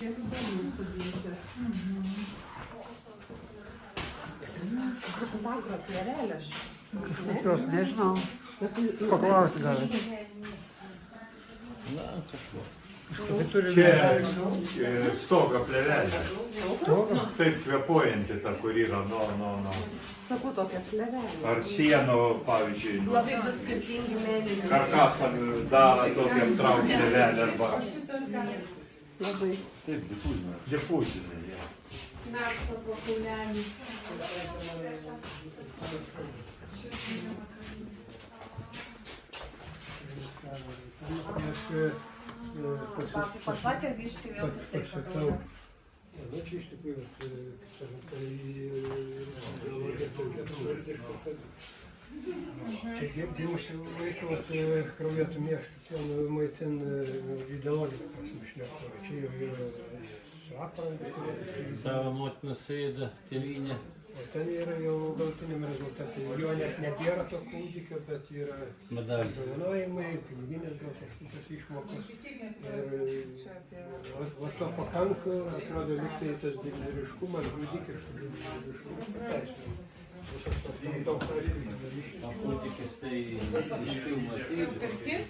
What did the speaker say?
Kiek įdomu sudėti. Bagro plėvelės. Kokios, nežinau. Paklausti galit. Na, kažko. Kažkokį turi Čia stogo plėvelė. Stogo? Taip kvėpuojanti ta, kur yra nuo. Sakau, tokia plėvelė. Ar sienų, pavyzdžiui, Labai du skirtingi mėlyni. karkasą daro tokią traukti plėvelę arba Labai. Taip, difuzinė. difuzinę. Ja. Narsto po kaunelį. Pasakė, grįžti vėl kitaip pagalvoju. Na, čia iš tikrųjų, kaip sakant, tai ideologija tokia smarkiška, kad čia gimusių vaikas kraujuotų mieškų, ten maitin ideologiją prasmišliako. Čia jau yra šrapa, Savo motiną sėda, tėvynė. o ten yra jau galutiniam rezultatui. Jo net nebėra to kūdikio, bet yra Medalis. apdovanojimai, piniginės gal kažkokios išmokos. Va to pakanka, atrodo, lyg tai tas didvyriškumas, žudikiškas didvyriškumas pateisina. Visas tas daug O kūdikis tai iš filmo atėjo. Pirki?